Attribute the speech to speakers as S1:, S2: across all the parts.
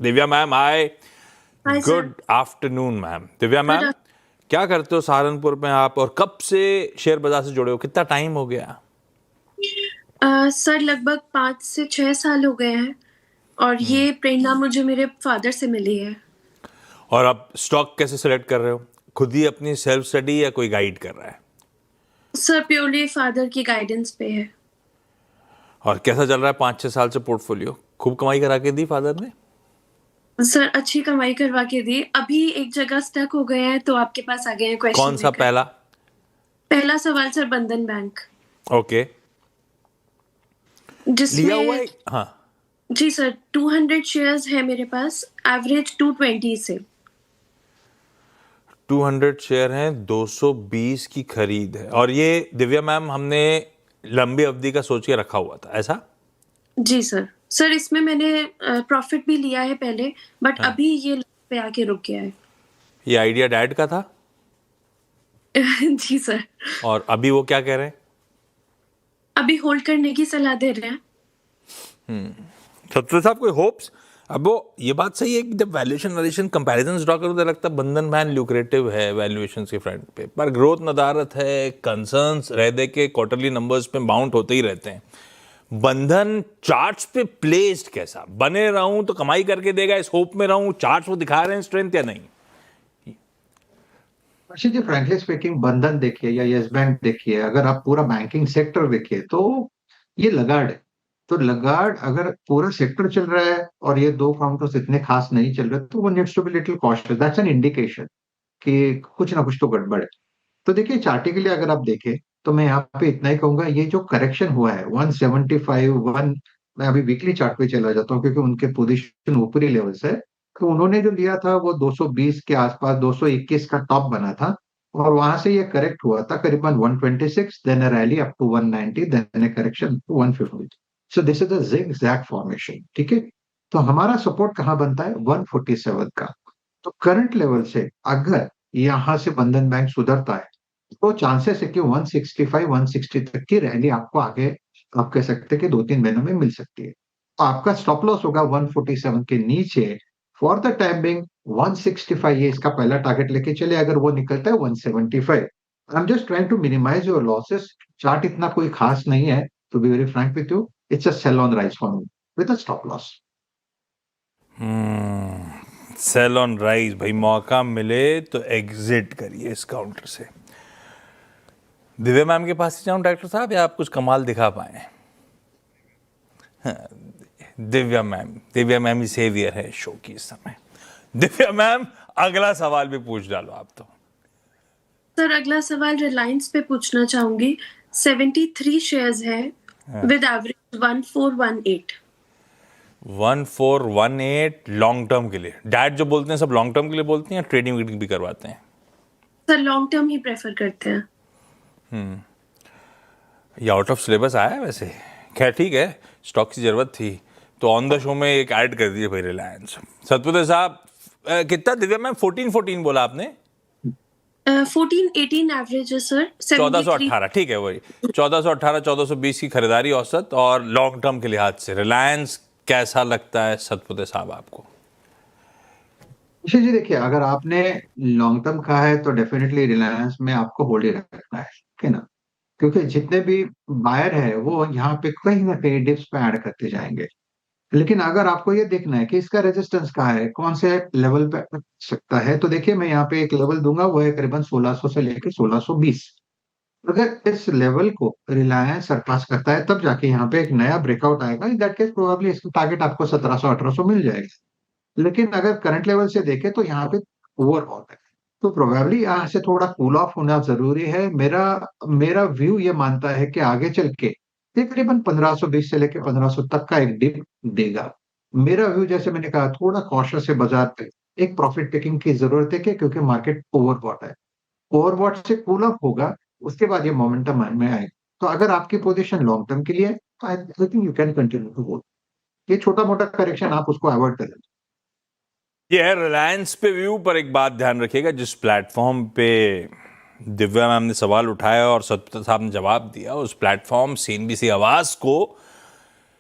S1: Divya ma'am hi,
S2: hi sir.
S1: Good afternoon ma'am. Divya ma'am,
S2: Good
S1: क्या करते हो सहारनपुर में आप, और कब से शेयर बाजार से जुड़े हो, कितना टाइम हो गया?
S2: सर लगभग 5 से 6 साल हो गए हैं और ये प्रेरणा मुझे मेरे फादर से मिली है।
S1: और आप स्टॉक कैसे सेलेक्ट कर रहे हो? खुद ही अपनी सेल्फ स्टडी या कोई गाइड कर रहा है?
S2: सर प्योरली फादर की गाइडेंस पे है।
S1: और कैसा चल रहा है 5-6 साल से पोर्टफोलियो? खूब कमाई करा के दी फादर ने?
S2: सर अच्छी कमाई करवा के दी। अभी एक जगह स्टक हो गए हैं तो आपके पास आ गए हैं क्वेश्चन
S1: कौन सा
S2: लेकर।
S1: पहला?
S2: पहला सवाल सर बंधन बैंक,
S1: ओके, लिया हुआ है।
S2: जिसमें
S1: हाँ,
S2: जी सर 200 शेयर्स है मेरे पास, एवरेज 220 से।
S1: 200 शेयर हैं, 220 की खरीद है। और ये दिव्या मैम हमने लंबी अवधि का सोच के रखा हुआ था, ऐसा?
S2: जी सर इसमें मैंने प्रॉफिट भी लिया है पहले, बट
S1: हाँ,
S2: अभी ये पे आके रुक गया है।
S1: ये आइडिया डैड का था?
S2: जी सर,
S1: और अभी वो क्या कह रहे हैं?
S2: अभी होल्ड करने की सलाह दे रहे हैं।
S1: सत्य साहब, कोई होप्स? अब वो ये बात सही है कि जब वैल्यूएशन कंपैरिजन ड्रॉ करो तो लगता है बंधन बैंक ल्यूक्रेटिव है वैल्यूएशन के फ्रंट पे, पर ग्रोथ नदारत है, कंसर्न्स रह दे के क्वार्टरली नंबर्स पे बाउंट होते ही रहते हैं। बंधन चार्ट्स पे प्लेस्ड कैसा? बने रहूं तो कमाई करके देगा इस होप में रहूं, चार्ट्स वो दिखा रहे हैं स्ट्रेंथ या नहीं?
S3: अर्षित जी, फ्रैंकली स्पीकिंग, बंधन देखिए या यस बैंक देखिए, अगर आप पूरा बैंकिंग सेक्टर देखिए तो ये लगाड़ है। तो लगाड़ अगर पूरा सेक्टर चल रहा है और ये दो काउंटर्स इतने खास नहीं चल रहे, तो वो needs to be little cautious. That's an indication कि कुछ ना कुछ तो गड़बड़ है। तो देखिए, चार्टिकली अगर आप देखें तो मैं यहाँ पे इतना ही कहूंगा, ये जो करेक्शन हुआ है 175 1, मैं अभी वीकली चार्ट पे चला जाता हूँ क्योंकि उनके पोजीशन ऊपरी लेवल से। तो उन्होंने जो लिया था वो 220 के आसपास, 221 का टॉप बना था, और वहां से ये करेक्ट हुआ था करीबन 126, then a rally up to 190, then a correction to 150। So this is a zigzag formation, ठीक है। तो हमारा सपोर्ट कहाँ बनता है? 147 का। तो करंट लेवल से अगर यहाँ से बंधन बैंक सुधरता है तो चांसेस है कि 165 160 तक की रैली आपको आगे, आप कह सकते हैं कि 2-3 महीनों में मिल सकती है। तो आपका स्टॉप लॉस होगा 147 के नीचे। फॉर द टाइम बिंग 165 ये इसका पहला टारगेट लेके चले, अगर वो निकलता है 175। I am just trying to minimise your losses. Chart इतना कोई खास नहीं है, to be very frank with you. It's a sell on rise for me with a stop loss.
S1: Sell on rise भाई, मौका मिले तो एग्जिट करिए इस काउंटर से। दिव्या मैम के पास ही जाऊं डॉक्टर साहब, या आप कुछ कमाल दिखा पाए? दिव्या मैम ही सेवियर है शो की इस समय। दिव्या मैम, अगला सवाल भी पूछ डालो आप तो।
S2: सर अगला सवाल रिलायंस पे पूछना चाहूंगी। 73 शेयर्स है विद एवरेज 1418।
S1: 1418 लॉन्ग टर्म के लिए? डैड जो बोलते हैं सब लॉन्ग टर्म के लिए बोलते हैं या ट्रेडिंग भी करवाते हैं?
S2: सर लॉन्ग टर्म ही प्रेफर करते हैं।
S1: ये आउट ऑफ सिलेबस आया है वैसे। खैर ठीक है, स्टॉक की जरूरत थी तो ऑन द शो में एक ऐड कर दीजिए भाई रिलायंस। सतपुत्र साहब, कितना दिव्या मैम 1414 बोला आपने?
S2: 1418 एवरेज है सर।
S1: 1418, ठीक है, वही 1418 1420 की खरीदारी औसत। और लॉन्ग टर्म के लिहाज से रिलायंस कैसा लगता है सतपुत्र साहब आपको?
S3: निश्चित जी, देखिए, अगर आपने लॉन्ग टर्म कहा है तो डेफिनेटली रिलायंस में आपको होल्ड ही रखना है, ठीक है ना। क्योंकि जितने भी बायर है वो यहाँ पे कहीं ना कहीं डिप्स पे ऐड करते जाएंगे। लेकिन अगर आपको ये देखना है कि इसका रेजिस्टेंस कहाँ है, कौन से लेवल पे अटक सकता है, तो देखिए मैं यहाँ पे एक लेवल दूंगा, वो है करीबन 1600 से लेकर 1620। अगर इस लेवल को रिलायंस सरपास करता है तब जाके यहाँ पे एक नया ब्रेकआउट आएगा। इन दैट केस प्रोबेबली इसका टारगेट आपको 1700 1800 मिल जाएगा। लेकिन अगर करंट लेवल से देखें तो यहाँ पे ओवरबॉट है, तो प्रोबेबली यहाँ से थोड़ा कूल ऑफ होना जरूरी है। मेरा मेरा व्यू ये मानता है कि आगे चल के ये करीबन 1520 से लेकर 1500 तक का एक डिप देगा। मेरा व्यू, जैसे मैंने कहा, थोड़ा कॉशियस है बाजार पे। एक प्रॉफिट टेकिंग की जरूरत है कि क्योंकि मार्केट ओवरबॉट है। ओवरबॉट से कूल ऑफ होगा, उसके बाद ये मोमेंटम में आएगा। तो अगर आपकी पोजीशन लॉन्ग टर्म के लिए है, I think you can continue to hold. ये छोटा मोटा करेक्शन आप उसको अवॉइड करें।
S1: ये है रिलायंस पे व्यू। पर एक बात ध्यान रखिएगा, जिस प्लेटफॉर्म पे दिव्या मैम ने सवाल उठाया और सत्य साहब ने जवाब दिया, उस प्लेटफॉर्म CNBC आवाज को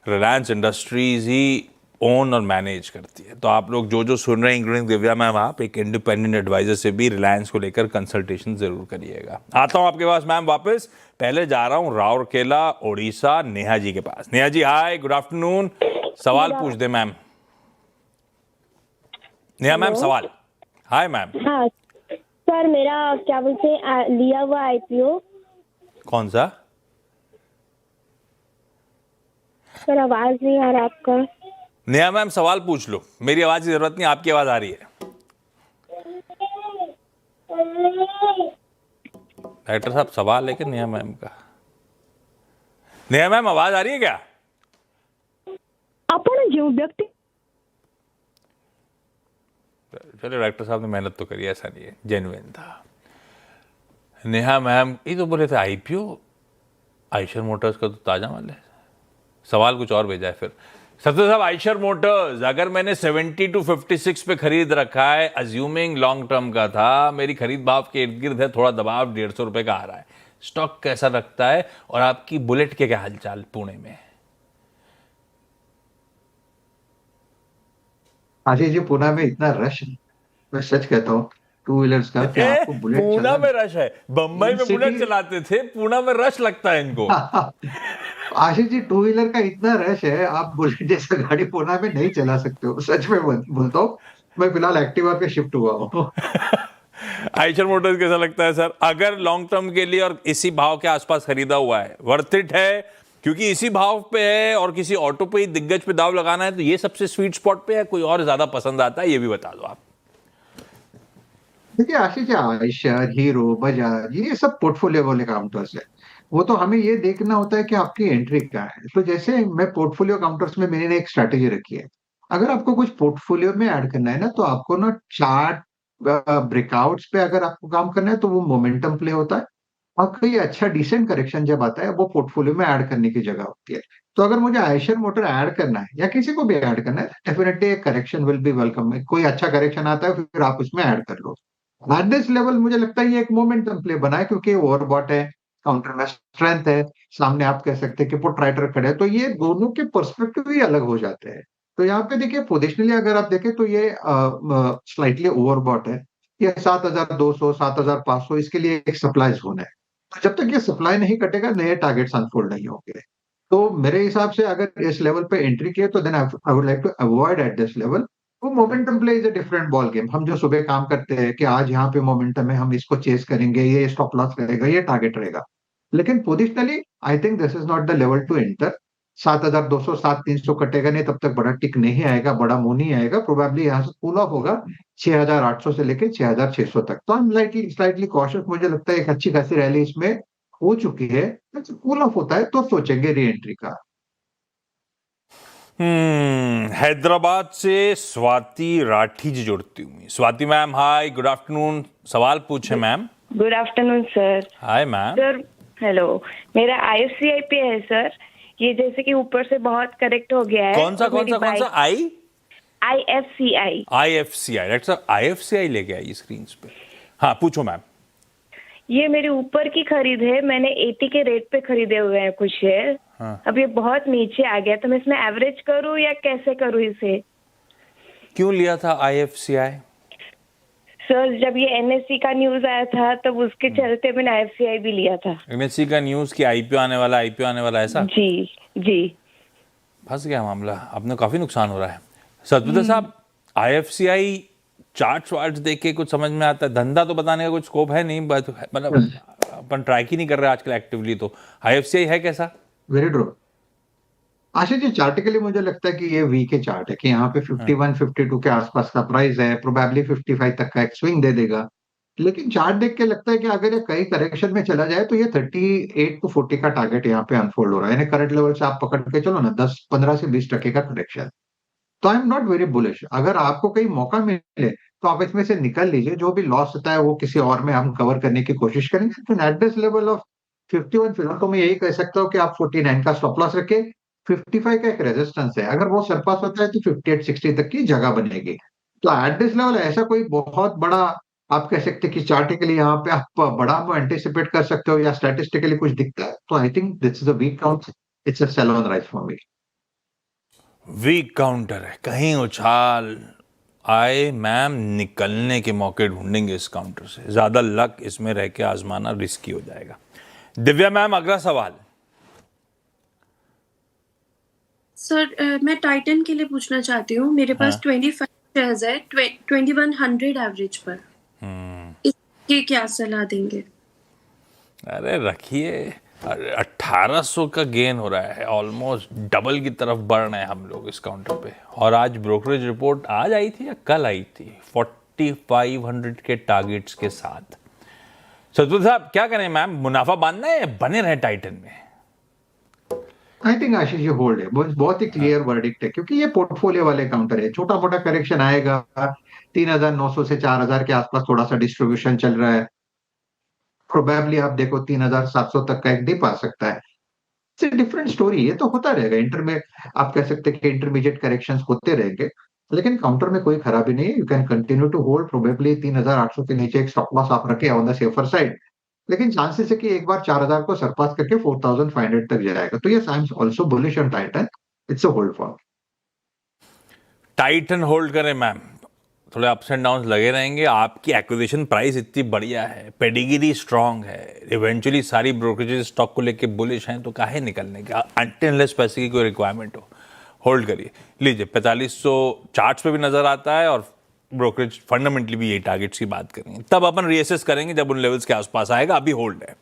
S1: रिलायंस इंडस्ट्रीज ही ओन और मैनेज करती है। तो आप लोग जो सुन रहे हैं इंक्लूडिंग दिव्या मैम, आप एक इंडिपेंडेंट एडवाइजर से भी रिलायंस को लेकर कंसल्टेशन जरूर करिएगा। आता हूं आपके पास मैम वापस, पहले जा रहा हूं राउरकेला ओडिशा नेहा जी के पास। नेहा जी हाय, गुड आफ्टरनून, सवाल पूछ दे मैम। नेहा मैम सवाल। Hi ma'am.
S4: हाँ सर, मेरा क्या बोलते हैं लिया हुआ आईपीओ।
S1: कौन सा?
S4: सर आवाज नहीं आ रहा आपका।
S1: नेहा मैम सवाल पूछ लो, मेरी आवाज की जरूरत नहीं, आपकी आवाज आ रही है। डायरेक्टर साहब सवाल है कि नेहा मैम का? नेहा मैम आवाज आ रही है क्या?
S4: अपन जो व्यक्ति,
S1: चलो डायरेक्टर साहब ने मेहनत तो करी, ऐसा नहीं है, जेन्युइन था। नेहा मैम ये तो बोले थे आईपीओ आयशर मोटर्स का तो ताजा माल है, सवाल कुछ और भेजा है फिर। सत्य साहब आयशर मोटर्स अगर मैंने 70 to 56 पे खरीद रखा है, अज्यूमिंग लॉन्ग टर्म का था, मेरी खरीद भाव के इर्द गिर्द है, थोड़ा दबाव 150 रुपए का आ रहा है, स्टॉक कैसा रखता है? और आपकी बुलेट के क्या हालचाल पुणे में?
S3: आशीष जी, पुणे में इतना रश है, मैं सच कहता हूँ टू व्हीलर्स का, कि आपको बुलेट
S1: पूना में
S3: चलाना।
S1: रश है, बंबई
S3: ये
S1: में बुलेट
S3: सिटी
S1: चलाते थे, पूना में रश लगता है इनको।
S3: आशीष जी, टू व्हीलर का इतना रश है, आप बुलेट जैसा गाड़ी पुणे में नहीं चला सकते हो, सच में बोलता हूँ। मैं फिलहाल एक्टिवा पे शिफ्ट हुआ हूँ।
S1: आयशर मोटर्स कैसा लगता है सर, अगर लॉन्ग टर्म के लिए और इसी भाव के आसपास खरीदा हुआ है, वर्थ इट है? क्योंकि इसी भाव पे है और किसी ऑटो पे ही दिग्गज पे दाव लगाना है, तो ये सबसे स्वीट स्पॉट पे है, कोई और ज्यादा पसंद आता है, ये भी बता दो आप।
S3: देखिए आशीष जी, आयशर, हीरो, बजाज, ये सब पोर्टफोलियो वाले काउंटर्स है। वो तो हमें ये देखना होता है कि आपकी एंट्री क्या है। तो जैसे मैं पोर्टफोलियो काउंटर्स में मैंने एक स्ट्रैटेजी रखी है। अगर आपको कुछ पोर्टफोलियो में ऐड करना है ना, तो आपको ना चार्ट ब्रेकआउट्स पे अगर आपको काम करना है, तो वो मोमेंटम प्ले होता है। और कोई अच्छा डिसेंट करेक्शन जब आता है, वो पोर्टफोलियो में ऐड करने की जगह होती है। तो अगर मुझे आयशर मोटर ऐड करना है या किसी को भी ऐड करना है, definitely correction will be welcome. कोई अच्छा करेक्शन आता है, फिर आप उसमें ऐड कर लो। एट दिस लेवल मुझे लगता है ये एक मोमेंटम प्ले बना है, क्योंकि ओवरबॉट है, काउंटर में स्ट्रेंथ है, सामने आप कह सकते हैं कि पुट राइटर खड़े हैं, तो ये दोनों के पर्सपेक्टिव ही अलग हो जाते हैं। तो यहाँ पे देखिए पोजिशनली अगर आप देखें तो ये स्लाइटली ओवरबॉट है। ये 7,200 7,500 इसके लिए एक सप्लाई जोन है। तो जब तक ये सप्लाई नहीं कटेगा, नए टारगेट्स अनफोल्ड नहीं होंगे। तो मेरे हिसाब से अगर इस लेवल पे एंट्री किए, तो then I would like to avoid at this level. वो momentum play is a different ball game. हम जो सुबह काम करते हैं कि आज यहाँ पे मोमेंटम है, हम इसको चेस करेंगे, ये स्टॉप लॉस रहेगा, ये टारगेट रहेगा। लेकिन positionally I think this is not the level to enter. 7,200 7,300 कटेगा नहीं, तब तक बड़ा टिक नहीं आएगा, बड़ा मुंह नहीं आएगा। प्रोबेबली यहाँ से कूल ऑफ होगा 6,800 से लेके 6,600 तक। तो आई एम स्लाइटली कॉशियस। मुझे लगता है एक अच्छी खासी रैली इसमें हो चुकी है। कूल ऑफ होता है तो सोचेंगे री एंट्री का।
S1: हैदराबाद से स्वाति राठी जी जुड़ती हुई। Swati ma'am hi, good afternoon, सवाल पूछे ma'am.
S4: Good afternoon sir.
S1: Hi ma'am.
S4: Sir hello, मेरा IFCI पे है सर। ये जैसे कि ऊपर से बहुत करेक्ट हो गया है।
S1: कौन सा आई?
S4: IFCI।
S1: IFCI, डायरेक्टर साहब IFCI लेके आई स्क्रीन पे। हाँ पूछो मैम।
S4: ये मेरी ऊपर की खरीद है, मैंने 80 के रेट पे खरीदे हुए हैं कुछ शेयर।
S1: हाँ।
S4: अब ये बहुत नीचे आ गया, तो मैं इसमें एवरेज करूं या कैसे करूं इसे?
S1: क्यों लिया था IFCI?
S4: सर जब ये NSE का न्यूज आया था, तब उसके चलते मैंने IFCI भी लिया था।
S1: NSE का न्यूज की IPO आने वाला ऐसा?
S4: जी जी।
S1: फंस गया मामला, आपने काफी नुकसान हो रहा है। सतविंदर साहब IFCI चार्ट वार्ट देख के कुछ समझ में आता है, धंधा तो बताने का कुछ स्कोप है नहीं, मतलब अपन ट्रैक ही नहीं कर रहे आजकल एक्टिवली। तो IFCI है कैसा?
S3: Very true Ashish ji. चार्टिकली मुझे लगता है कि ये वीक के चार्ट है, कि यहाँ पे 51 52 के आसपास का प्राइस है, प्रोबेबली 55 तक का एक स्विंग दे देगा। लेकिन चार्ट देख के लगता है कि अगर ये कई करेक्शन में चला जाए, तो ये 38 to 40 का टारगेट यहाँ पे अनफोल्ड हो रहा है। यानी करंट लेवल से आप पकड़ के चलो ना, 15 से 20% का करेक्शन। तो I am not very bullish. अगर आपको कहीं मौका मिले, तो आप इसमें से निकल लीजिए। जो भी लॉस होता है वो किसी और में हम कवर करने की कोशिश करेंगे। तो एट दिस लेवल ऑफ 51 फिलहाल तो मैं यही कह सकता हूँ कि आप 49 का स्टॉप लॉस रखें। 55 का एक रेजिस्टेंस है, अगर वो सरपास होता है तो 58 60 तक की जगह बनेगी। तो एट दिस लेवल ऐसा कोई बहुत बड़ा आप कह सकते हैं कि चार्टिकली यहाँ पे आप बड़ा एंटिसिपेट कर सकते हो, या स्टैटिस्टिकली कुछ दिखता है, तो I think this is a weak count. It's a sell on rise for me.
S1: Weak counter है, कहीं उछाल आए मैम निकलने के मौके ढूंढेंगे इस काउंटर से, ज्यादा लक इसमें रह के आजमाना रिस्की हो जाएगा। दिव्या मैम अगला सवाल।
S2: सर मैं टाइटन के लिए पूछना चाहती हूँ। मेरे पास 25 शेयर्स है 2100 एवरेज पर। इसकी क्या सलाह देंगे?
S1: अरे रखिए, 1800 का गेन हो रहा है, ऑलमोस्ट डबल की तरफ बढ़ रहे हैं हम लोग इस काउंटर पे। और आज ब्रोकरेज रिपोर्ट आज आई थी या कल आई थी 4500 के टारगेट्स के साथ। सतपुर साहब क्या करें मैम, मुनाफा बांधना है या बने रहे टाइटन में?
S3: आई थिंक आशीष ये होल्ड है, बहुत ही क्लियर वर्डिक्ट है, क्योंकि ये पोर्टफोलियो वाले काउंटर है। छोटा मोटा करेक्शन आएगा, 3900 से 4000 के आसपास थोड़ा सा डिस्ट्रीब्यूशन चल रहा है। प्रोबेबली आप देखो 3700 तक का एक डिप आ सकता है। इट्स डिफरेंट स्टोरी, ये तो होता रहेगा। इंटर में आप कह सकते हैं कि इंटरमीडिएट करेक्शंस होते रहेंगे, लेकिन काउंटर में कोई खराबी नहीं है। You can continue to hold. Probably 3800 के नीचे एक स्टॉप लॉस आप रखे ऑन द सेफर साइड, लेकिन चांसेस है कि एक बार 4000 को सरपास करके 4500 तक जाएगा। तो yes, I am also bullish on Titan. It's a hold for.
S1: Titan hold करें मैम, थोड़े अप्स एंड डाउन लगे रहेंगे। आपकी एक्विजिशन प्राइस इतनी बढ़िया है, पेडिगिरी स्ट्रांग है, इवेंचुअली सारी ब्रोकरेजेस स्टॉक को लेके बुलिश हैं, तो काहे निकलने का, अनटिल पैसे की कोई रिक्वायरमेंट हो। होल्ड करिए, लीजिए 4500 चार्ट्स पे भी नजर आता है और ब्रोकरेज फंडामेंटली भी यही टारगेट्स की बात करेंगे। तब अपन रीएसेस करेंगे जब उन लेवल्स के आसपास आएगा, अभी होल्ड है।